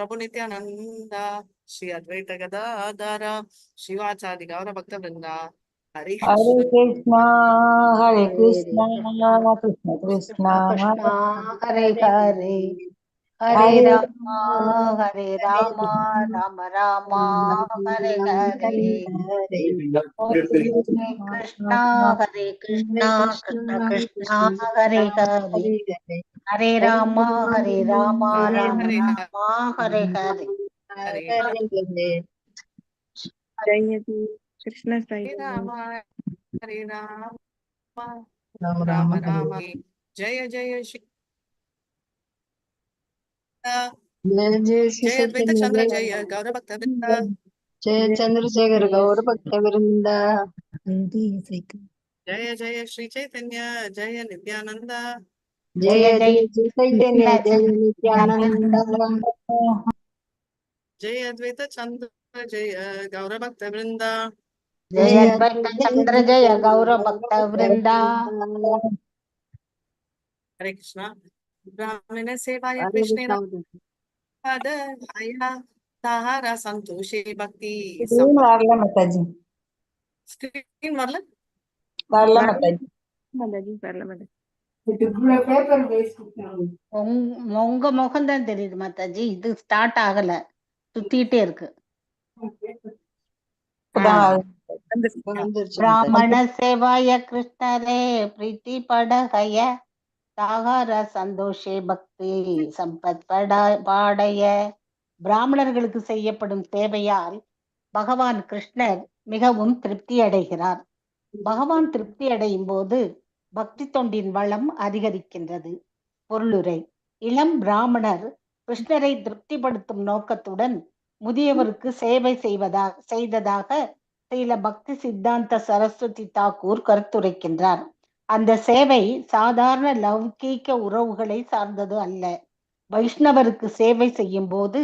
प्रभु नित्यानंद श्री अद्वैत गदाधर शिवाचार्य गौर भक्त वृंदा हरे हरे कृष्ण कृष्ण कृष्ण कृष्ण कृष्ण हरे हरे हरे हरे हरे राम राम राम हरे हरे हरे कृष्ण कृष्ण कृष्ण हरे हरे हरे राम राम हरे राम हरे हरे हरे हरे जय कृष्ण साई राम हरे राम राम राम राम राम हरे जय जय श्री जय जय श्री जय अद्वैत चैतन्य चंद्र देव जय गौर भक्त वृंदा जय चंद्रशेखर गौर भक्त वृंद जय जय श्री चैतन्य जय नित्यानंद जय जय जय जय श्री चैतन्य जय नित्यानंद जय अद्वैत चंद्र जय गौर भक्त वृंदा जय जय अद्वैत चंद्र जय गौर भक्त वृंदा हरे कृष्णा ब्राह्मण सेवाय हरे कृष्णेन कृष्ण पद आया सहारा संतोषे भक्ति स्क्रीन वाढला माताजी स्क्रीन வரல वाढला माताजी माताजी परला माता உங்க முகம்தான் தெரியுது மாதாஜி. இது ஸ்டார்ட் ஆகல, சுத்திட்டே இருக்கு. வந்துருச்சு பிராமண சேவாய கிருஷ்ணரே பிரீத்தி படகய சாகார சந்தோஷே பக்தி சம்பத் பாடைய. பிராமணர்களுக்கு செய்யப்படும் சேவையால் பகவான் கிருஷ்ணர் மிகவும் திருப்தி அடைகிறார். பகவான் திருப்தி அடையும் போது பக்தி தொண்டின் வளம் அதிகரிக்கின்றது. பொருளுரை: இளம் பிராமணர் கிருஷ்ணரை திருப்திப்படுத்தும் நோக்கத்துடன் முதியவருக்கு சேவை செய்ததாக ஸ்ரீல பக்தி சித்தாந்த சரஸ்வதி தாக்கூர் கருத்துரைக்கின்றார். அந்த சேவை சாதாரண லௌகீக உறவுகளை சார்ந்தது அல்ல. வைஷ்ணவருக்கு சேவை செய்யும் போது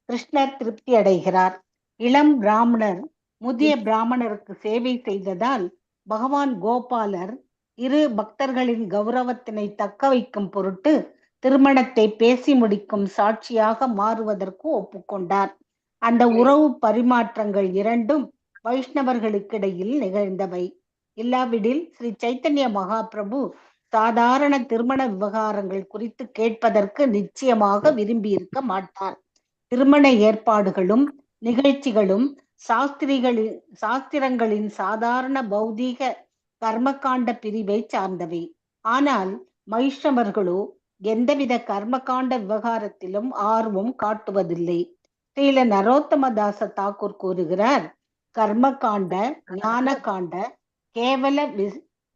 கிருஷ்ணர் திருப்தி அடைகிறார். இளம் பிராமணர் முதிய பிராமணருக்கு சேவை செய்ததால் பகவான் கோபாலர் இரு பக்தர்களின் கௌரவத்தினை தக்க வைக்கும் பொருட்டு திருமணத்தை பேசி முடிக்கும் சாட்சியாக மாறுவதற்கு ஒப்புக்கொண்டார். அந்த உறவு பரிமாற்றங்கள் இரண்டும் வைஷ்ணவர்களுக்கிடையில் நிகழ்ந்தவை. இல்லாவிடில் ஸ்ரீ சைத்தன்ய மகாபிரபு சாதாரண திருமண விவகாரங்கள் குறித்து கேட்பதற்கு நிச்சயமாக விரும்பியிருக்க மாட்டார். திருமண ஏற்பாடுகளும் நிகழ்ச்சிகளும் சாஸ்திரங்களின் சாதாரண பௌதீக கர்மகாண்ட பிரிவை சார்ந்தவை. ஆனால் வைஷ்ணவர்களோ எந்தவித கர்மகாண்ட விவகாரத்திலும் ஆர்வம் காட்டுவதில்லை. ஸ்ரீல நரோத்தமதாச தாக்கூர் கூறுகிறார், கர்மகாண்ட, ஞான காண்ட, கேவல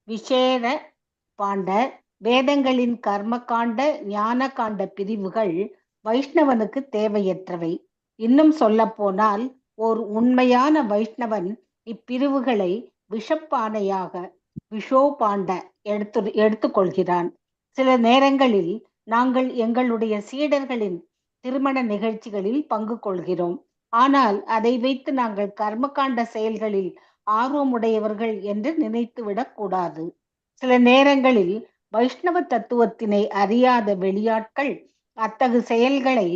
விசேட பாண்ட, வேதங்களின் கர்மகாண்ட ஞான காண்ட பிரிவுகள் வைஷ்ணவனுக்கு தேவையற்றவை. இன்னும் சொல்ல போனால் ஓர் உண்மையான வைஷ்ணவன் இப்பிரிவுகளை விஷப்பானையாக விஷோபாண்ட எடுத்துக்கொள்கிறான். சில நேரங்களில் நாங்கள் எங்களுடைய சீடர்களின் திருமண நிகழ்ச்சிகளில் பங்கு கொள்கிறோம். ஆனால் அதை வைத்து நாங்கள் கர்மகாண்ட செயல்களில் ஆர்வமுடையவர்கள் என்று நினைத்துவிடக் கூடாது. சில நேரங்களில் வைஷ்ணவ தத்துவத்தினை அறியாத வெளியாட்கள் அத்தகு செயல்களை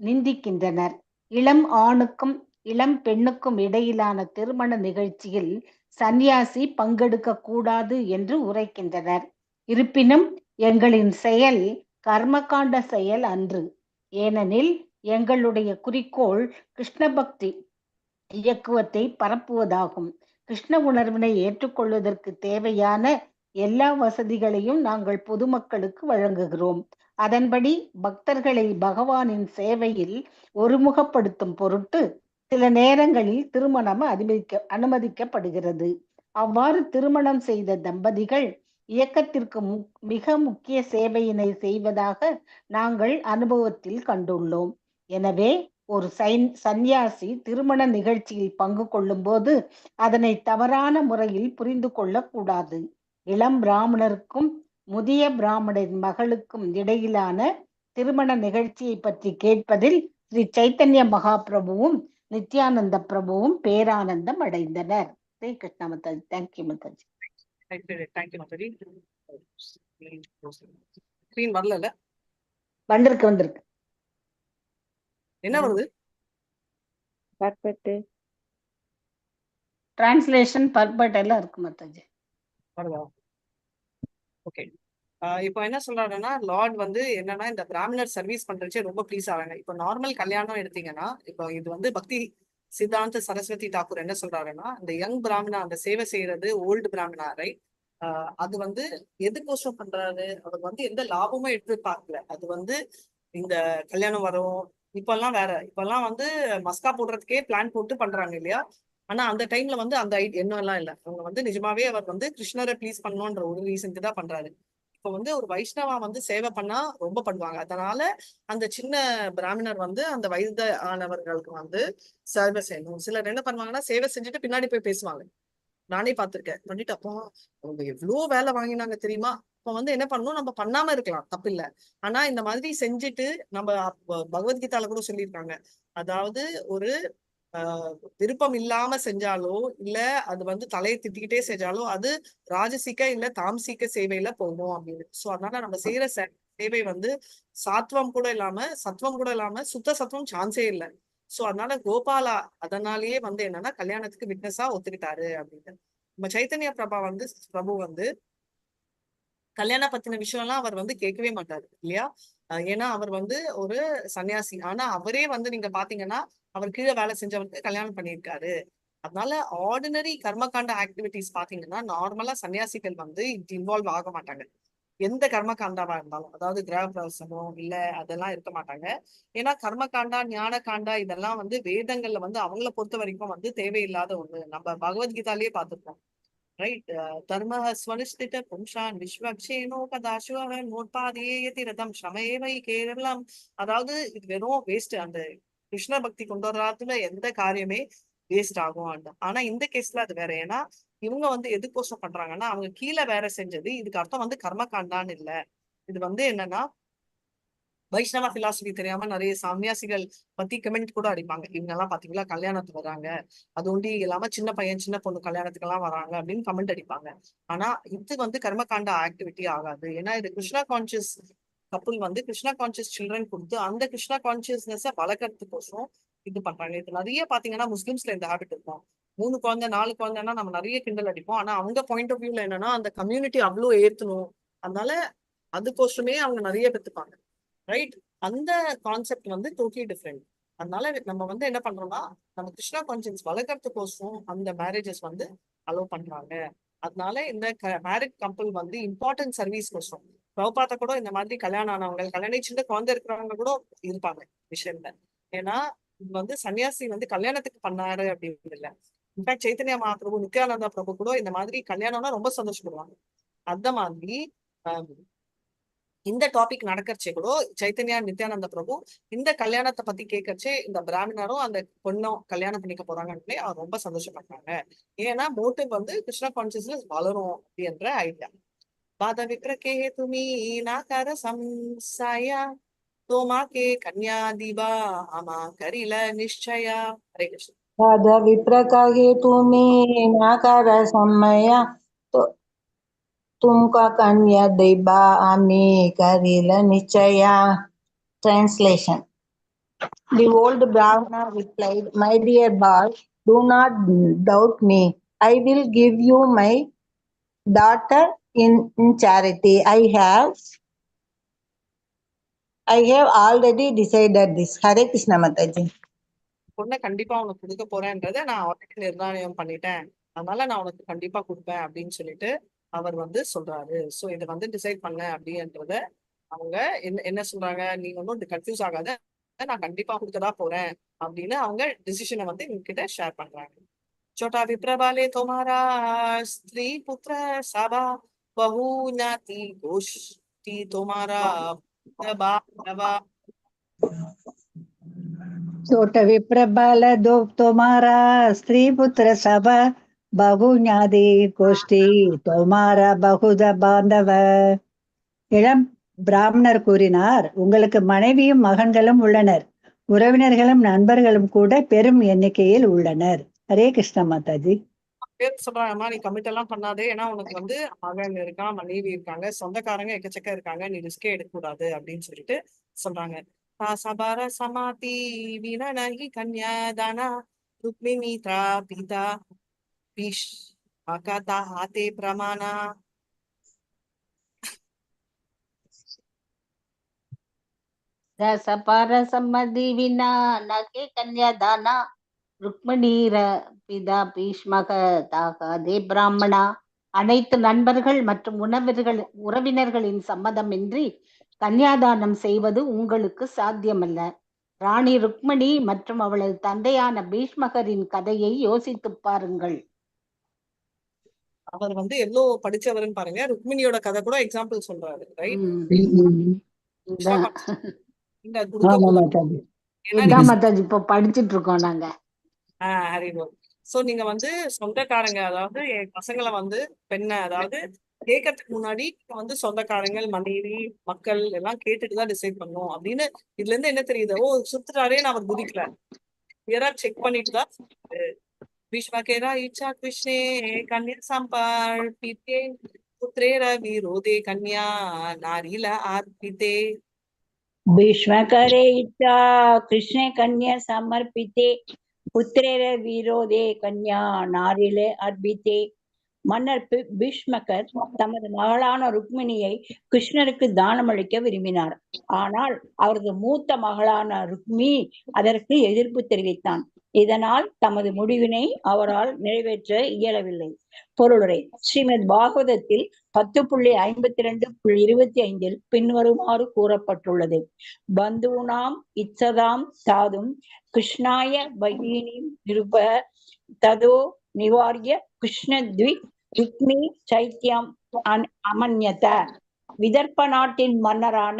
நிந்திக்கின்றனர். இளம் ஆணுக்கும் இளம் பெண்ணுக்கும் இடையிலான திருமண நிகழ்ச்சியில் சந்நியாசி பங்கெடுக்க கூடாது என்று உரைக்கின்றனர். இருப்பினும் எங்களின் செயல் கர்மகாண்ட செயல் அன்று. ஏனெனில் எங்களுடைய குறிக்கோள் கிருஷ்ண பக்தி இயக்குவத்தை பரப்புவதாகும். கிருஷ்ண உணர்வினை ஏற்றுக்கொள்வதற்கு தேவையான எல்லா வசதிகளையும் நாங்கள் பொதுமக்களுக்கு வழங்குகிறோம். அதன்படி பக்தர்களை பகவானின் சேவையில் ஒருமுகப்படுத்தும் பொருட்டு சில நேரங்களில் திருமணம் அனுமதிக்கப்படுகிறது. அவ்வாறு திருமணம் செய்த தம்பதிகள் இயக்கத்திற்கு மிக முக்கிய சேவையினை செய்வதாக நாங்கள் அனுபவத்தில் கண்டுள்ளோம். எனவே ஒரு சந்நியாசி திருமண நிகழ்ச்சியில் பங்கு கொள்ளும் போது அதனை தவறான முறையில் புரிந்து கொள்ளக்கூடாது. இளம் பிராமணருக்கும் முதிய பிராமணரின் மகளுக்கும் இடையிலான திருமண நிகழ்ச்சியை பற்றி கேட்பதில் ஸ்ரீ சைத்தன்ய மகாபிரபுவும் நித்யானந்த பிரபுவும் பேரானந்தம் அடைந்தனர். Sri Krishna Mataji. Thank you Mataji. Thank you Mataji. Screen வரல, வந்திருக்கு. என்ன வருது? பர்பெக்ட். டிரான்ஸ்லேஷன் பர்பட் எல்லாம் இருக்கு மாதாஜி. வருதா? ஓகே. இப்போ என்ன சொல்றாருன்னா, லார்ட் வந்து என்னன்னா இந்த பிராமணர் சர்வீஸ் பண்றச்சே ரொம்ப ப்ளீஸ் ஆவாங்க. இப்போ நார்மல் கல்யாணம் எடுத்தீங்கன்னா, இப்போ இது வந்து பக்தி சித்தாந்த சரஸ்வதி தாக்கூர் என்ன சொல்றாருன்னா, இந்த யங் பிராமணா அந்த சேவை செய்யறது ஓல்டு பிராமணா ரைட், அது வந்து எதுக்கோசம் பண்றாரு, அவர் வந்து எந்த லாபமும் எடுத்து பார்க்கல. அது வந்து இந்த கல்யாணம் வரும், இப்பெல்லாம் வேற, இப்பெல்லாம் வந்து மஸ்கா போடுறதுக்கே பிளான் போட்டு பண்றாங்க இல்லையா? ஆனா அந்த டைம்ல வந்து அந்த எண்ணம் எல்லாம் இல்ல. அவங்க வந்து நிஜமாவே அவர் வந்து கிருஷ்ணரை ப்ளீஸ் பண்ணணும்ன்ற ஒரு ரீசனுக்கு தான் பண்றாரு. இப்ப வந்து ஒரு வைஷ்ணவா வந்து சேவை பண்ணா ரொம்ப பண்ணுவாங்க. அதனால அந்த சின்ன பிராமணர் வந்து அந்த வயது ஆனவர்களுக்கு வந்து சேவை செய்யணும். சிலர் என்ன பண்ணுவாங்கன்னா சேவை செஞ்சுட்டு பின்னாடி போய் பேசுவாங்க. நானே பார்த்திருக்கேன். பண்ணிட்டு அப்போ அவங்க எவ்வளவு வேலை வாங்கினாங்க தெரியுமா? இப்ப வந்து என்ன பண்ணணும், நம்ம பண்ணாம இருக்கலாம், தப்பு இல்ல. ஆனா இந்த மாதிரி செஞ்சுட்டு நம்ம பகவத்கீதால கூட சொல்லியிருக்காங்க. அதாவது ஒரு விருப்பம் இல்லாம செஞ்சாலோ இல்ல அது வந்து தலையை திட்டிக்கிட்டே செஞ்சாலோ அது ராஜசிக்க இல்ல தாம்சிக்க சேவையில போகும் அப்படின்னு. சோ அதனால நம்ம செய்யற சேவை வந்து சாத்வம் கூட இல்லாம சத்வம் கூட இல்லாம சுத்த சத்வம் சான்ஸே இல்லை. சோ அதனால கோபாலா அதனாலேயே வந்து என்னன்னா கல்யாணத்துக்கு விட்னஸா ஒத்துக்கிட்டாரு அப்படின்னு. நம்ம சைத்தன்ய பிரபு வந்து கல்யாணம் பத்தின விஷயம் எல்லாம் அவர் வந்து கேட்கவே மாட்டாரு இல்லையா? ஏன்னா அவர் வந்து ஒரு சன்னியாசி. ஆனா அவரே வந்து நீங்க பாத்தீங்கன்னா அவர் கீழே வேலை செஞ்சவருக்கு கல்யாணம் பண்ணியிருக்காரு. அதனால ஆர்டினரி கர்மகாண்ட ஆக்டிவிட்டிஸ் பாத்தீங்கன்னா நார்மலா சன்னியாசிகள் வந்து இன்வால்வ் ஆக மாட்டாங்க. எந்த கர்மகாண்டாவா இருந்தாலும், அதாவது கிரகப்பிரவேசமோ இல்ல அதெல்லாம் இருக்க மாட்டாங்க. ஏன்னா கர்மகாண்டா ஞான காண்டா இதெல்லாம் வந்து வேதங்கள்ல வந்து அவங்கள பொறுத்த வரைக்கும் வந்து தேவையில்லாத ஒண்ணு. நம்ம பகவத்கீதாலேயே பார்த்திருப்போம் ரைட். தர்மஹ ஸ்வனுஷ்டித பும்சான் விஸ்வக்ஷேனோ கதாசுவ நோட்பாதேயதி ரதம் ஷமேவை கேரளம். அதாவது இது வெறும் வேஸ்ட். அந்த கிருஷ்ண பக்தி கொண்டு வர்றதுல எந்த காரியமே வேஸ்ட் ஆகும். ஆனா இந்த கேஸ்ல அது வேற. ஏன்னா இவங்க வந்து எதுக்கோசம் பண்றாங்கன்னா அவங்க கீழே வேற செஞ்சது இதுக்கு அர்த்தம் வந்து கர்மகாண்டான்னு இல்ல. இது வந்து என்னன்னா வைஷ்ணவ பிலாசபி தெரியாம நிறைய சன்னியாசிகள் பத்தி கமெண்ட் கூட அடிப்பாங்க. இவங்க எல்லாம் பாத்தீங்களா கல்யாணத்துக்கு வராங்க, அது ஒண்டி இல்லாம சின்ன பையன் சின்ன பொண்ணு கல்யாணத்துக்கு எல்லாம் வராங்க அப்படின்னு கமெண்ட் அடிப்பாங்க. ஆனா இது வந்து கர்மகாண்ட ஆக்டிவிட்டி ஆகாது. ஏன்னா இது கிருஷ்ணா கான்சியஸ் கப்புள் வந்து கிருஷ்ணா கான்சியஸ் சில்ட்ரன் கொடுத்து அந்த கிருஷ்ணா கான்சியஸ்னஸ் வளர்க்கறதுக்கோசம் இது பண்றாங்க. இது நிறைய பாத்தீங்கன்னா முஸ்லிம்ஸ்ல இந்த ஹேபிட் இருக்கும். 3 குழந்தை 4 குழந்தைன்னா நம்ம நிறைய கிண்டல் அடிப்போம். ஆனா அவங்க பாயிண்ட் ஆஃப் வியூல என்னன்னா அந்த கம்யூனிட்டி அவ்வளவு ஏத்தணும், அதனால அதுக்கோசமே அவங்க நிறைய பெற்றுப்பாங்க ரைட். அந்த கான்செப்ட் வந்து டோட்டலி டிஃப்ரெண்ட். அதனால நம்ம வந்து என்ன பண்றோம்னா நம்ம கிருஷ்ணா கான்சியன்ஸ் வளர்க்கறதுக்கோசம் அந்த மேரேஜஸ் வந்து அலோவ் பண்றாங்க. அதனால இந்த மேரிட் கப்பல் வந்து இம்பார்ட்டன்ட் சர்வீஸ் கோசம் பிரபாத்த கூட இந்த மாதிரி கல்யாணம் ஆனவங்க கல்யாணம் சின்ன குழந்தை இருக்கிறவங்க கூட இருப்பாங்க விஷயம்ல. ஏன்னா இது வந்து சன்னியாசி வந்து கல்யாணத்துக்கு பண்ணாரு அப்படின்னு இல்லை. இன்ஃபேக்ட் சைத்தன்யா மகாபிரபு நித்யானந்தா பிரபு கூட இந்த மாதிரி கல்யாணம்னா ரொம்ப சந்தோஷப்படுவாங்க. அந்த மாதிரி இந்த டாபிக் நடக்கிறச்சே கூட சைத்தன்யா நித்யானந்த பிரபு இந்த கல்யாணத்தை பத்தி கேட்கறச்சே இந்த பிராமணரும் அந்த பொண்ணும் கல்யாணம் பண்ணிக்க போறாங்கன்னு அவர் ரொம்ப சந்தோஷப்படுறாங்க. ஏன்னா மோட்டிவ் வந்து கிருஷ்ணா கான்சியஸ்னஸ் வளரும் அப்படின்ற ஐடியா. பாத விக்ரகே துமி நாகர சம்சயா தோமாக்கே கன்யா தீபா ஆமா கரில நிச்சயா. ஹரே கிருஷ்ண. पद विप्रकहे तुम्हें नाकार समय तो तुमका कन्या दैबा आमी करिल निश्चया. Translation. The old Brahmana replied, "My dear boy, do not doubt me. I will give you my daughter in charity. I have already decided this." Hare Krishna Mataji. பொண்ணை கண்டிப்பா உனக்கு கொடுக்க போறேன்றத நான் அவருக்கு நிர்ணயம் பண்ணிட்டேன், அதனால நான் உனக்கு கண்டிப்பா கொடுப்பேன் அப்படின்னு சொல்லிட்டு அவர் வந்து சொல்றாரு. சோ இதை வந்து டிசைட் பண்ண அப்படின்றத அவங்க என்ன சொல்றாங்க, நீ ஒன்னும் கன்ஃபியூஸ் ஆகாத, நான் கண்டிப்பா கொடுக்கதா போறேன் அப்படின்னு அவங்க டிசிஷனை வந்து இவங்கிட்ட ஷேர் பண்றாங்க. छोटा विप्रबाले तुम्हारा स्त्री पुत्र सभा बहु ज्ञाति गोष्ठी तुम्हारा बालवा. छोट विप्रबल दो तुम्हारा स्त्री पुत्र सब बहु ஞாதி கோஷ்டி தோமாரா பகுத பாந்தவ. இளம் பிராமணர் கூறினார், உங்களுக்கு மனைவியும் மகன்களும் உள்ளனர், உறவினர்களும் நண்பர்களும் கூட பெரும் எண்ணிக்கையில் உள்ளனர். ஹரே கிருஷ்ண மாதாஜி. பேர் சொல்றாங்கம்மா நீ கமிட் எல்லாம் பண்ணாதே, ஏன்னா உனக்கு வந்து மகன் இருக்கான் மனைவி இருக்காங்க சொந்தக்காரங்க எக்கச்சக்க இருக்காங்க, நீ ரிஸ்கே எடுக்க கூடாது அப்படின்னு சொல்லிட்டு சொல்றாங்க. sabara samati vinanahi kanyadana rukmini pita pish akata hate pramana. ரசபார சம்மதி வினா நகே கன்யாதானா ருக்மணீர பிதா பீஷ்மக தாகாதே பிராமணா. அனைத்து நண்பர்கள் மற்றும் உறவினர்களின் சம்மதமின்றி கன்யாதானம் செய்வது உங்களுக்கு சாத்தியமல்ல. ராணி ருக்மணி மற்றும் அவளது தந்தையான பீஷ்மகரின் கதையை யோசித்துப் பாருங்கள். அவர் வந்து எவ்வளோ படிச்சவர்னு பாருங்க. ருக்மிணியோட கதை கூட எக்ஸாம்பிள் சொல்றாரு, ரைட்? இதான் இந்த ஆமா மாதாஜி. ஏன்னா இதான் நீங்க மாதாஜி இப்ப படிச்சிட்டு இருக்கோம் நாங்க. ஹரிபோல். சோ நீங்க வந்து சொந்தக்காரங்க, அதாவது என் பசங்களை வந்து பெண்ணை, அதாவது கேட்கறதுக்கு முன்னாடி வந்து சொந்தக்காரங்கள், மனைவி, மக்கள் எல்லாம் கேட்டுட்டுதான் டிசைட் பண்ணும் அப்படின்னு இதுல இருந்து என்ன தெரியுது? ஓ, சுத்துறாரேன்னு அவர் குதிக்கல, கிளியரா செக் பண்ணிட்டு தான் பீஷ்மகேரா இச்சா கிருஷ்ணே கன்யா சம்பர்ப்பிதே புத்ரேர விரோதே கன்யா நாரில ஆர்ப்பிதே. भीष्मकरे इच्छा कृष्णे कन्या समर्पिते पुत्रेर विरोधे कन्या नारिले अर्पिते. மன்னர் பீஷ்மகர் தமது மகளான ருக்மிணியை கிருஷ்ணருக்கு தானமளிக்க விரும்பினார். ஆனால் அவரது மூத்த மகளான ருக்மி அதற்கு எதிர்ப்பு தெரிவித்தான். இதனால் தமது முடிவினை அவரால் நிறைவேற்ற இயலவில்லை. பொருளுரை. ஸ்ரீமத் பாகவதத்தில் 10.52.25 பின்வருமாறு கூறப்பட்டுள்ளது. பந்துனாம் இச்சதாம் சாதும் கிருஷ்ணாய பகினீம் நிருப ததோ நிவாரிய கிருஷ்ணத்வி ருக்மி சைத்தியம் அமன்யத. விதர்ப்ப நாட்டின் மன்னரான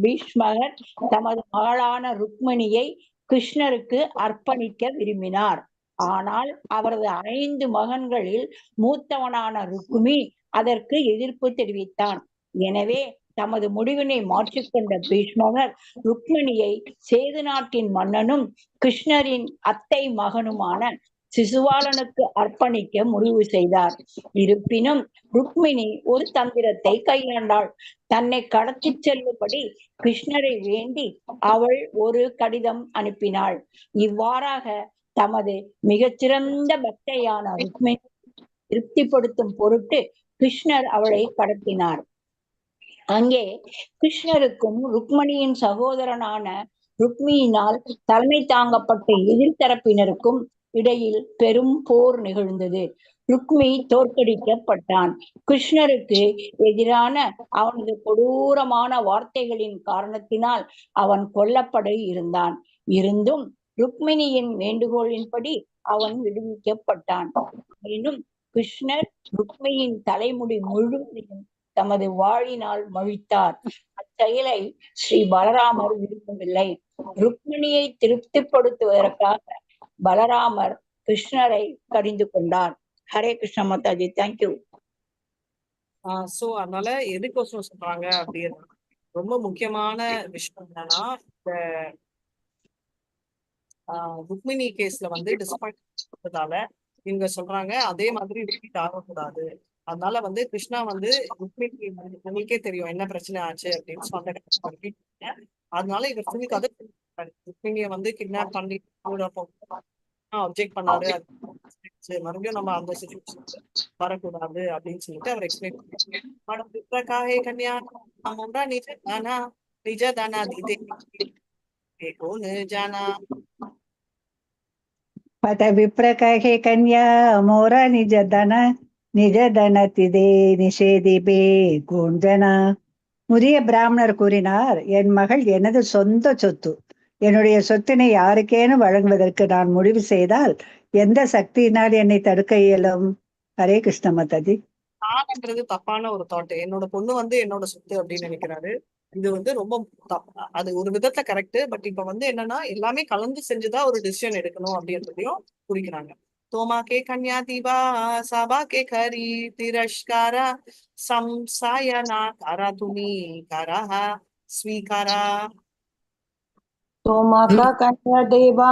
பீஷ்மகர் தமது மகளான ருக்மிணியை கிருஷ்ணருக்கு அர்ப்பணிக்க விரும்பினார். ஆனால் அவரது 5 மகன்களில் மூத்தவனான ருக்மி அதற்கு எதிர்ப்பு தெரிவித்தான். எனவே தமது முடிவினை மாற்றிக்கொண்ட பீஷ்மகர் ருக்மிணியை சேது நாட்டின் மன்னனும் கிருஷ்ணரின் அத்தை மகனுமான சிசுபாலனுக்கு அர்ப்பணிக்க முடிவு செய்தார். இருப்பினும் ருக்மிணி ஒரு தந்திரத்தை கையாண்டாள். தன்னை கடத்தி செல்லும்படி கிருஷ்ணரை வேண்டி அவள் ஒரு கடிதம் அனுப்பினாள். இவ்வாறாக தமது மிகச்சிறந்த பக்தையான ருக்மிணி திருப்திப்படுத்தும் பொருட்டு கிருஷ்ணர் அவளை கடத்தினார். அங்கே கிருஷ்ணருக்கும் ருக்மணியின் சகோதரனான ருக்மியினால் தலைமை தாங்கப்பட்ட எதிர்த்தரப்பினருக்கும் இடையில் பெரும் போர் நிகழ்ந்தது. ருக்மி தோற்கடிக்கப்பட்டான். கிருஷ்ணருக்கு எதிரான அவனது கொடூரமான வார்த்தைகளின் காரணத்தினால் அவன் கொல்லப்பட இருந்தான். இருந்தும் ருக்மிணியின் வேண்டுகோளின்படி அவன் விடுவிக்கப்பட்டான். எனினும் கிருஷ்ணர் ருக்மியின் தலைமுடி முழுவதையும் தமது வாழினால் மழித்தார். அச்செயலை ஸ்ரீ பலராமர் விரும்பவில்லை. ருக்மிணியை திருப்திப்படுத்துவதற்காக பலராமர் கிருஷ்ணரை கடிந்து கொண்டார். ஹரே கிருஷ்ண மாதாஜி. தேங்க்யூ. சோ அதனால எதுக்கோசரம் சொல்றாங்க அப்படின்னா, ரொம்ப முக்கியமான விஷயம் என்னன்னா, இந்த ருக்மிணி கேஸ்ல வந்து டிசப்பாயின்ட்தால இவங்க சொல்றாங்க அதே மாதிரி ரிப்பீட் ஆகக்கூடாது. அதனால வந்து கிருஷ்ணா வந்து ருக்மிணி, உங்களுக்கே தெரியும் என்ன பிரச்சனை ஆச்சு அப்படின்னு சொல்லி, அதனால இவர் ஃபுல் கதை ருக்மிணியை வந்து கிட்னாப் பண்ணி அப்ஜெக்ட் பண்ணாரு. மறுபடியும் நம்ம அந்த சிச்சுவேஷன் வரக்கூடாது அப்படின்னு சொல்லிட்டு அவர் எக்ஸ்பிளைன் பண்ணாரு. கன்யா நிஜ தானா நிஜ தானா தீதே ஜானா. பத விப்ரகே கன்யா மோர நிஜ தன திதே நிஷேதிபே குஞ்சனா. முதிய பிராமணர் கூறினார், என் மகள் எனது சொந்த சொத்து. என்னுடைய சொத்தினை யாருக்கேனும் வழங்குவதற்கு நான் முடிவு செய்தால் எந்த சக்தியினால் என்னை தடுக்க இயலும்? ஹரே கிருஷ்ண மாதாஜி. தான்ன்றது தப்பான ஒரு தாட். என்னோட பொண்ணு வந்து என்னோட சொத்து அப்படின்னு நினைக்கிறாரு. இது வந்து ரொம்ப அது ஒரு விதத்துல கரெக்ட். பட் இப்ப வந்து என்னன்னா, எல்லாமே கலந்து செஞ்சுதான் ஒரு டிசிஷன் எடுக்கணும் அப்படின்றதையும் குறிக்கிறாங்க. தோமா கே கன்யா தீபா சபா கே கரி திரஷ்காரா சம்சாயனா காரா துமி காரா ஸ்வீகாரா. तोमाका कन्या देवा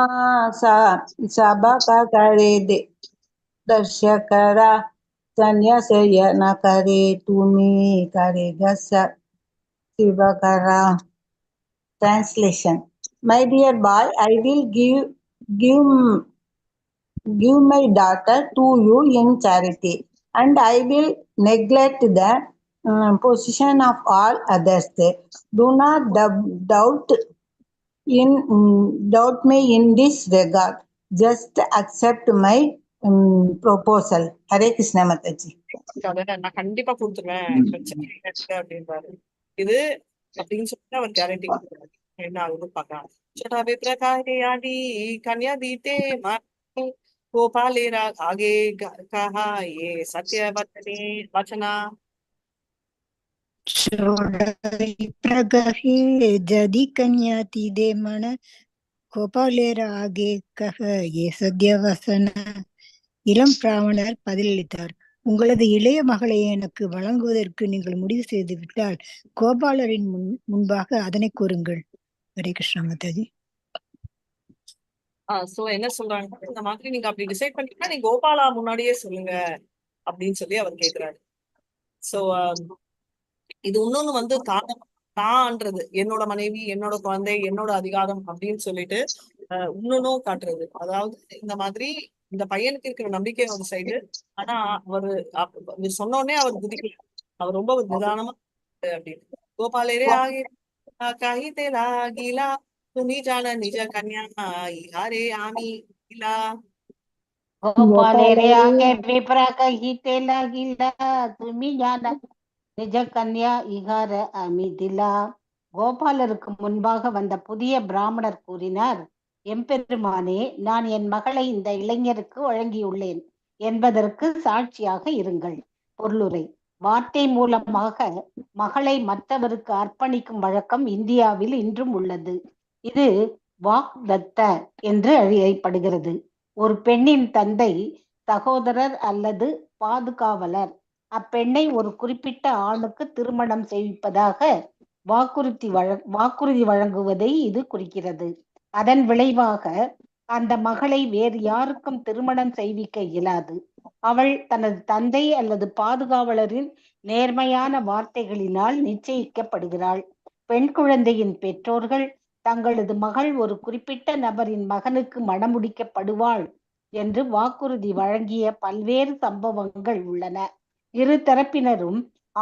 सभा का करे दर्शकरा संन्यासय न करे तुम्ही करेगा शिवकरा. Translation. My dear boy, I will give my daughter to you in charity, and I will neglect the position of all others. Do not doubt me in this regard. Just accept my proposal. Hare Krishna Mataji. அதை நான் கண்டிப்பா கொடுத்துருவேன், பிரச்சனை இல்லை அப்படின்றாரு. இது அப்படின்னு சொல்லிட்டு அவர் கேரண்டி கொடுக்குறாரு. என்ன ஆகுதுன்னு பார்க்கலாம். छोटा विप्र काहे आदि कन्या दीते माने गोपालेरा आगे कहा ये सत्य वचना प्रगहे जदि कन्याति दे मन கோபாலேர ஆகே கஹ ஏ சத்யவசன. இளம் பிராமணர் பதிலளித்தார், உங்களது இளைய மகளை எனக்கு வழங்குவதற்கு நீங்கள் முடிவு செய்து விட்டால் கோபாலரின் முன்பாக அதனை கூறுங்கள். ஹரே கிருஷ்ணா மாதாஜி. சோ என்ன சொல்றாங்க, இந்த மாதிரி நீங்க அப்படி டிசைட் பண்ணிட்டீங்கன்னா நீங்க கோபாலா முன்னாடியே சொல்லுங்க அப்படின்னு சொல்லி அவர் கேக்குறாரு. சோ இது இன்னொன்னு வந்து தான்ன்றது, என்னோட மனைவி, என்னோட குழந்தை, என்னோட அதிகாரம் அப்படின்னு சொல்லிட்டு இன்னொன்னும் காட்டுறது. அதாவது இந்த மாதிரி இந்த பையனுக்கு இருக்கிற நம்பிக்கை ஒரு சைடு, ஆனா அவரு சொன்ன உடனே அவர் குதிக்கல, அவர் ரொம்ப நிதானமா அப்படின்னு. கோபாலேரே ஆகி காஹிதே லாகிலா துமி ஜான நிஜ கன்யா இஹாரே ஆமி இலா. கோபாலேரே ஆகே விப்ர கஹிதே லாகிலா துமி ஜான நிஜ கன்யா இஹார அமிதிலா. கோபாலருக்கு முன்பாக வந்த புதிய பிராமணர் கூறினார், எம்பெருமானே, நான் என் மகளை இந்த இளைஞருக்கு வழங்கியுள்ளேன் என்பதற்கு சாட்சியாக இருங்கள். பொருளுரை: வார்த்தை மூலமாக மகளை மற்றவருக்கு அர்ப்பணிக்கும் வழக்கம் இந்தியாவில் இன்றும் உள்ளது. இது வாக்தத்த என்று அழைக்கப்படுகிறது. ஒரு பெண்ணின் தந்தை, சகோதரர் அல்லது பாதுகாவலர் அப்பெண்ணை ஒரு குறிப்பிட்ட ஆணுக்கு திருமணம் செய்விப்பதாக வாக்குறுதி வழங்குவதை இது குறிக்கிறது. அதன் விளைவாக அந்த மகளை வேறு யாருக்கும் திருமணம் செய்விக்க இயலாது. அவள் தனது தந்தை அல்லது பாதுகாவலரின் நேர்மையான வார்த்தைகளினால் நிச்சயிக்கப்படுகிறாள். பெண் குழந்தையின் பெற்றோர்கள் தங்களது மகள் ஒரு குறிப்பிட்ட நபரின் மகனுக்கு மணமுடிக்கப்படுவாள் என்று வாக்குறுதி வழங்கிய பல்வேறு சம்பவங்கள் உள்ளன. இரு தரப்பினரும்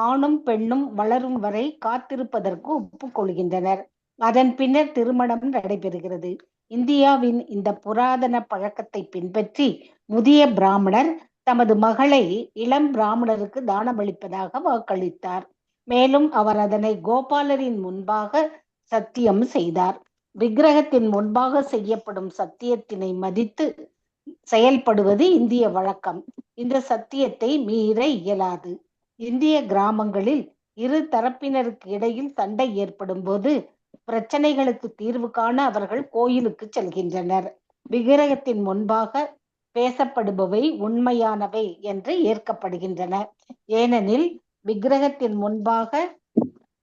ஆணும் பெண்ணும் வளரும் வரை காத்திருப்பதற்கு ஒப்புக்கொள்கின்றனர். அதன் பின்னர் திருமணம் நடைபெறுகிறது. இந்தியாவின் இந்த புராதன பழக்கத்தை பின்பற்றி முதிய பிராமணர் தமது மகளை இளம் பிராமணருக்கு தானமளிப்பதாக வாக்களித்தார். மேலும் அவர் அதனை கோபாலரின் முன்பாக சத்தியம் செய்தார். விக்கிரகத்தின் முன்பாக செய்யப்படும் சத்தியத்தினை மதித்து செயல்படுவது இந்திய வழக்கம். இந்த சத்தியத்தை மீற இயலாது. இந்திய கிராமங்களில் இரு தரப்பினருக்கு இடையில் சண்டை ஏற்படும் போது பிரச்சனைகளுக்கு தீர்வு காண அவர்கள் கோயிலுக்கு செல்கின்றனர். விக்கிரகத்தின் முன்பாக பேசப்படுபவை உண்மையானவை என்று ஏற்கப்படுகின்றன. ஏனெனில் விக்கிரகத்தின் முன்பாக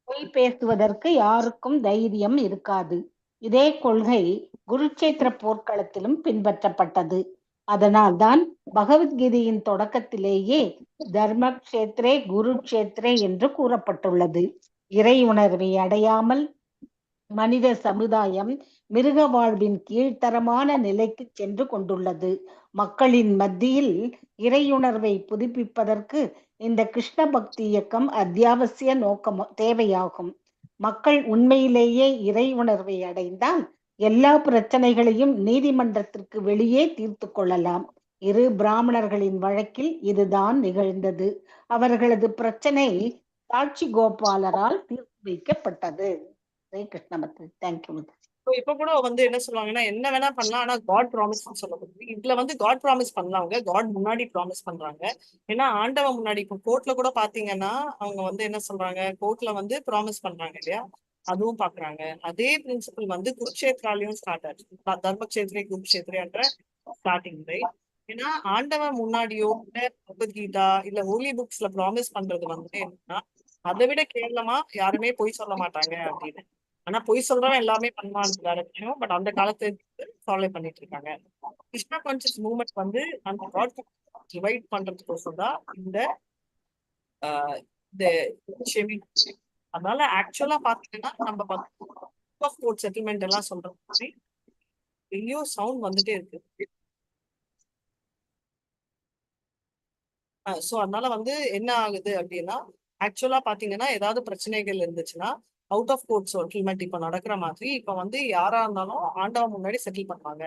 பொய் பேசுவதற்கு யாருக்கும் தைரியம் இருக்காது. இதே கொள்கை குருட்சேத்திர போர்க்களத்திலும் பின்பற்றப்பட்டது. அதனால்தான் பகவத்கீதையின் தொடக்கத்திலேயே தர்மக்ஷேத்ரே குருட்சேத்ரே என்று கூறப்பட்டுள்ளது. இறை உணர்வை அடையாமல் மனித சமுதாயம் மிருக வாழ்வின் கீழ்த்தரமான நிலைக்கு சென்று கொண்டுள்ளது. மக்களின் மத்தியில் இறையுணர்வை புதுப்பிப்பதற்கு இந்த கிருஷ்ண பக்தி இயக்கம் அத்தியாவசிய தேவையாகும். மக்கள் உண்மையிலேயே இறை உணர்வை அடைந்தால் எல்லா பிரச்சனைகளையும் நீதிமன்றத்திற்கு வெளியே தீர்த்து கொள்ளலாம். இரு பிராமணர்களின் வழக்கில் இதுதான் நிகழ்ந்தது. அவர்களது பிரச்சனை சாட்சி கோபாலரால் தீர்த்து வைக்கப்பட்டது. தேங்க்யூ. இப்ப கூட வந்து என்ன சொல்லுவாங்கன்னா, என்ன வேணா பண்ணலாம், ஆனா காட் ப்ராமிஸ் சொல்லப்படுது. இதுல வந்து காட் ப்ராமிஸ் பண்ணலாங்க, காட் முன்னாடி ப்ராமிஸ் பண்றாங்க. ஏன்னா ஆண்டவன் முன்னாடி இப்ப கோர்ட்ல கூட பாத்தீங்கன்னா அவங்க வந்து என்ன சொல்றாங்க, கோர்ட்ல வந்து ப்ராமிஸ் பண்றாங்க இல்லையா, அதுவும் பாக்குறாங்க. அதே பிரின்சிபல் வந்து குருக்ஷேத்ராலையும் ஸ்டார்ட் ஆச்சு. தர்மக்ஷேத்ரே குருக்ஷேத்ரேன்ற ஸ்டார்டிங் ரைட். ஏன்னா ஆண்டவன் முன்னாடியோ இல்ல பகவத்கீதா இல்ல ஹோலி புக்ஸ்ல ப்ராமிஸ் பண்றது வந்து என்னன்னா, அதை விட கேவலமா யாருமே பொய் சொல்ல மாட்டாங்க அப்படின்னு. ஆனா பொய் சொல்றவன் எல்லாமே பண்ணுவான்னு வேற விஷயம். பட் அந்த காலத்தை ஃபாலோ பண்ணிட்டு இருக்காங்க. கிருஷ்ணா கான்சியஸ் மூவ்மெண்ட் வந்து அந்த காட் டிவைட் பண்றதுக்கோசம் தான் இந்த அதனால ஆக்சுவலா பாத்தீங்கன்னா நம்ம ஆஃப் கோர்ட் செட்டில்மெண்ட் எல்லாம் சொல்ற மாதிரி எங்கேயோ சவுண்ட் வந்துட்டே இருக்கு. சோ அதனால வந்து என்ன ஆகுது அப்படின்னா, ஆக்சுவலா பாத்தீங்கன்னா ஏதாவது பிரச்சனைகள் இருந்துச்சுன்னா அவுட் ஆஃப் கோர்ட் செட்டில்மெண்ட் இப்ப நடக்கிற மாதிரி இப்ப வந்து யாரா இருந்தாலும் ஆண்டவன் முன்னாடி செட்டில் பண்ணுவாங்க.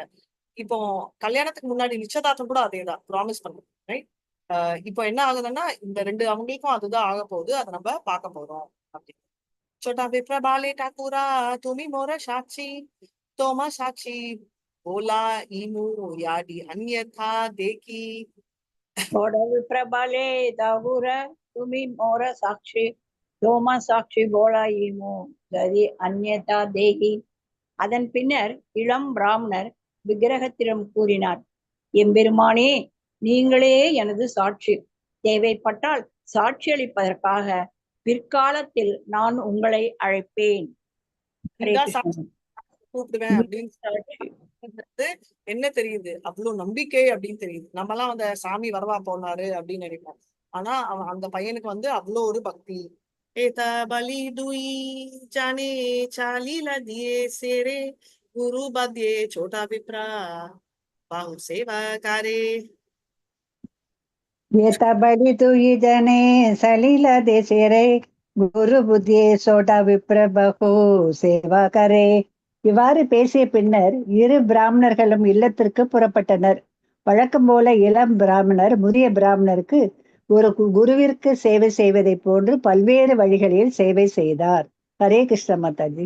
இப்போ கல்யாணத்துக்கு முன்னாடி நிச்சயதார்த்தம் கூட அதேதான் ப்ராமிஸ் பண்ணுவோம், ரைட்? இப்போ என்ன ஆகுதுன்னா இந்த ரெண்டு அவங்களுக்கும் அதுதான் ஆக போகுது, அதை நம்ம பார்க்க போறோம் அப்படின்னு. छोटा विप्र बाले ठाकुरा तुम्ही मोर साक्षी तोमा साक्षी बोला इमू याडी अन्यथा देखी. विप्रबाले दागुर तुमी मोर साक्षी தோமா சாட்சி போலா ஈமோ கதி அந்யதா தேகி. அதன் பின்னர் இளம் பிராமணர் விக்கிரகத்திடம் கூறினார், எம்பெருமானே, நீங்களே எனது சாட்சி. தேவைப்பட்டால் சாட்சியளிப்பதற்காக பிற்காலத்தில் நான் உங்களை அழைப்பேன். ஹரே இதான் கிருஷ்ணன். கூப்பிடுவேன் அப்படின்னு என்ன தெரியுது, அவ்வளவு நம்பிக்கை அப்படின்னு தெரியுது. நம்ம எல்லாம் அந்த சாமி வரவா போனாரு அப்படின்னு நினைப்போம். ஆனா அவன் அந்த பையனுக்கு வந்து அவ்வளவு ஒரு பக்தி. ஏதா பலி துயி ஜானே சாலீல தியே சேரே குரு பத்யே சோட்டா விப்ரா பாஹு சேவா காரே. ஏதபடி துயி ஜனே சலில தேசேரே குரு புத்தியே சோடா விப்ர பகு சேவா கரே. இவ்வாறு பேசிய பின்னர் இரு பிராமணர்களும் இல்லத்திற்கு புறப்பட்டனர். வழக்கம் போல இளம் பிராமணர் முதிய பிராமணருக்கு ஒரு குருவிற்கு சேவை செய்வதை போன்று பல்வேறு வழிகளில் சேவை செய்தார். ஹரே கிருஷ்ண மாதாஜி.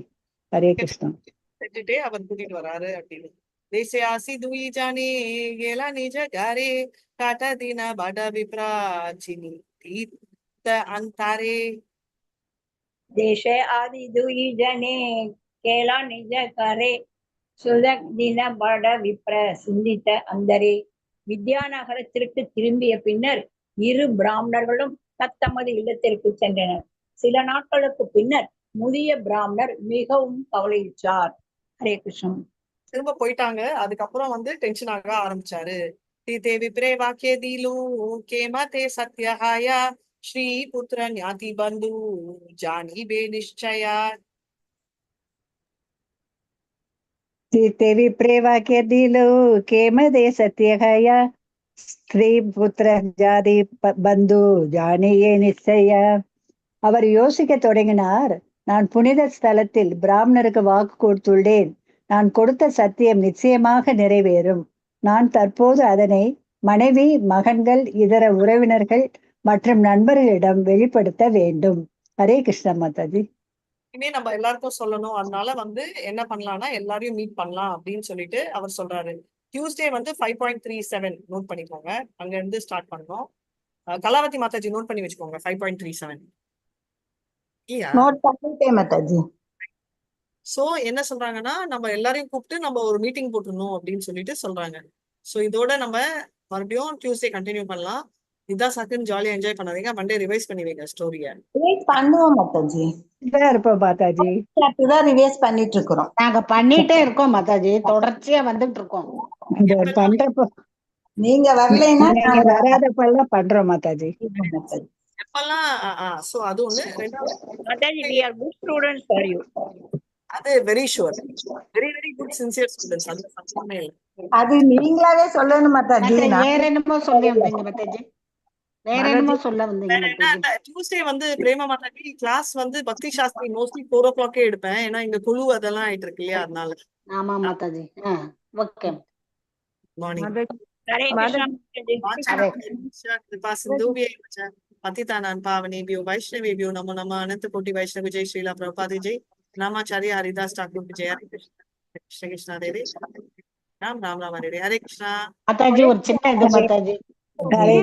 ஹரே கிருஷ்ணன். செஞ்சுட்டே அவர் கூட்டிட்டு வராரு அப்படின்னு. தேசே ஆசி துயி ஜானே கேலா நிஜ காரே காட்டா தீனா பாடா விப்ரா சினி தீர்த்த அந்தாரே. தேச ஆதி துயி ஜனே கேலா நிஜ கரே சுதக் தின பட விப்ர சிந்தித்த அந்தரே. வித்யாநகரத்திற்கு திரும்பிய பின்னர் இரு பிராமணர்களும் தத்தமது இல்லத்திற்கு சென்றனர். சில நாட்களுக்கு பின்னர் முதிய பிராமணர் மிகவும் கவலையுற்றார். ஹரே கிருஷ்ணன். திரும்ப போயிட்டாங்க. அதுக்கப்புறம் வந்து டென்ஷன் ஆக ஆரம்பிச்சாரு. தீதே விப்ரே வாக்கிய தீலு கேமதே சத்யஹாயா ஸ்ரீ புத்திர ஞாதி பந்து ஜானி பே நிச்சயா. सीते विप्रे वाक्य दिलो केमदे सत्यहया ஸ்ரீ புத்திர ஜாதி பந்து ஜானியே நிச்சய. அவர் யோசிக்க தொடங்கினார். நான் புனித ஸ்தலத்தில் பிராமணருக்கு வாக்கு கொடுத்துள்ளேன். நான் கொடுத்த சத்தியம் நிச்சயமாக நிறைவேறும். நான் தற்போது அதனை மனைவி, மகன்கள், இதர உறவினர்கள் மற்றும் நண்பர்களிடம் வெளிப்படுத்த வேண்டும். ஹரே கிருஷ்ண மாதாஜி. இனிமே நம்ம எல்லாருக்கும் சொல்லணும். அதனால வந்து என்ன பண்ணலாம்னா எல்லாரையும் மீட் பண்ணலாம் அப்படின்னு சொல்லிட்டு அவர் சொல்றாரு. டியூஸ்டே வந்து 5.37 நோட் பண்ணிக்கோங்க. அங்க இருந்து ஸ்டார்ட் பண்ணோம். கலாவதி மாதாஜி நோட் பண்ணி வச்சுக்கோங்க 5.37. நோட் பண்ணிட்டேன் மாதாஜி. சோ என்ன சொல்றாங்கன்னா நம்ம எல்லாரையும் கூப்பிட்டு நம்ம ஒரு மீட்டிங் போட்டுருணும் அப்படின்னு சொல்லிட்டு சொல்றாங்க. சோ இதோட நம்ம மறுபடியும் டியூஸ்டே கண்டினியூ பண்ணலாம். இதான் சக்குன்னு ஜாலியா என்ஜாய் பண்ணாதீங்க. மண்டே ரிவைஸ் பண்ணி வைங்க ஸ்டோரிய. ரிவைஸ் பண்ணுவோம் மாதாஜி. இருப்போம் மாதாஜி. தான் ரிவைஸ் பண்ணிட்டு இருக்கிறோம். நாங்க பண்ணிட்டே இருக்கோம் மாதாஜி, தொடர்ச்சியா வந்துட்டு இருக்கோம். பண்றப்போ நீங்க வரலைன்னா நீங்க வராதப்பெல்லாம் பண்றோம் மாதாஜி. எப்பெல்லாம் சோ அது ஒண்ணு. ரெண்டாவது Mataji, we are good students for you. அது very sure, very good sincere students. அது சந்தேகமே இல்லை. அது நீங்களாவே சொல்லணும் மாதாஜி. வேற என்னமோ சொல்லி வந்தீங்க மாதாஜி, வேற என்னமோ சொல்ல வந்தீங்க மாதாஜி. டியூஸ்டே வந்து பிரேமா மாதாஜி கிளாஸ் வந்து பக்தி சாஸ்திரி மோஸ்ட்லி 4 o'clock எடுப்பேன். ஏன்னா இங்க குழு அதெல்லாம் ஆயிட்டு இருக்கு இல்லையா, அதனால. ஆமா Mataji. Okay. Morning. Hare Krishna. कृपा सिंधुभ्य पतितानां पावनेभ्यो वैष्णवेभ्यो नमो नमः. अनंत कोटि वैष्णव जय श्रीला प्रभुपाद जय. नामाचार्य हरिदास ठाकुर जय. हरे कृष्ण कृष्ण हरे राम राम राम हरे हरे कृष्णा. மாதாஜி ஒரு சின்ன இது மாதாஜி,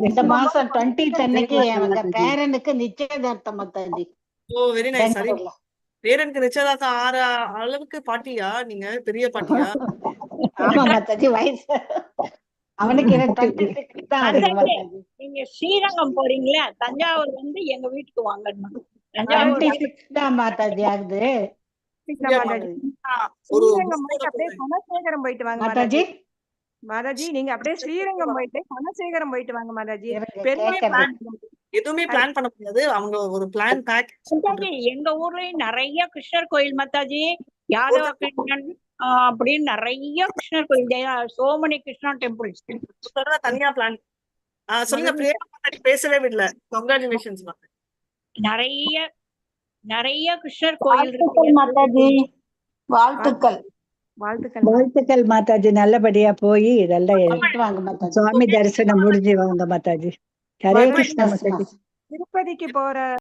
இந்த மாசம் 20th அன்னைக்கு அவங்க பேரனுக்கு நிச்சயதார்த்தம் மாதாஜி. ஓ வெரி நைஸ். ஹரி பேரனுக்கு நிச்சயதார்த்தம் ஆற அளவுக்கு பாட்டியா நீங்க? பெரிய பாட்டியா? ஆமா மாதாஜி, வயசு அவனுக்கு 26 தான் ஆகுது மாதாஜி. நீங்க ஸ்ரீரங்கம் போறீங்களா? தஞ்சாவூர் வந்து எங்க வீட்டுக்கு வாங்கணும். 26 தான் மாதாஜி ஆகுது. ஒரு அப்படியே குணசேகரம் போயிட்டு வாங்க மாதாஜி. மாதாஜி. நீங்க அப்படியே ஸ்ரீரங்கம் போயிட்டு குணசேகரம் போயிட்டு வாங்க மாதாஜி. இருங்க, பெரிய கேட்கறது. எதுவுமே பிளான் பண்ண முடியாது. அவங்க ஒரு பிளான் பேக் மாதாஜி எங்க ஊர்லயும் நிறைய கிருஷ்ணர் கோயில் மாதாஜி, யாதவ கிருஷ்ணன் அப்படின்னு நிறைய கிருஷ்ணர் கோயில், சோ மெனி கிருஷ்ணா டெம்பிள்ஸ். தனியா பிளான். சொல்லுங்க பிரியா மாதாஜி, பேசவே விடல. கங்க்ராச்சுலேஷன்ஸ் மாதாஜி. நிறைய நிறைய கிருஷ்ணர் கோயில் இருக்கு. வாழ்த்துக்கள் மாதாஜி, வாழ்த்துக்கள். வாழ்த்துக்கள். வாழ்த்துக்கள் மாதாஜி, நல்லபடியா போய் இதெல்லாம் போயிட்டு வாங்க மாதாஜி. சுவாமி தரிசனம் முடிஞ்சு வாங்க மாதாஜி. ஹரே கிருஷ்ணா மாதாஜி. திருப்பதிக்கு போற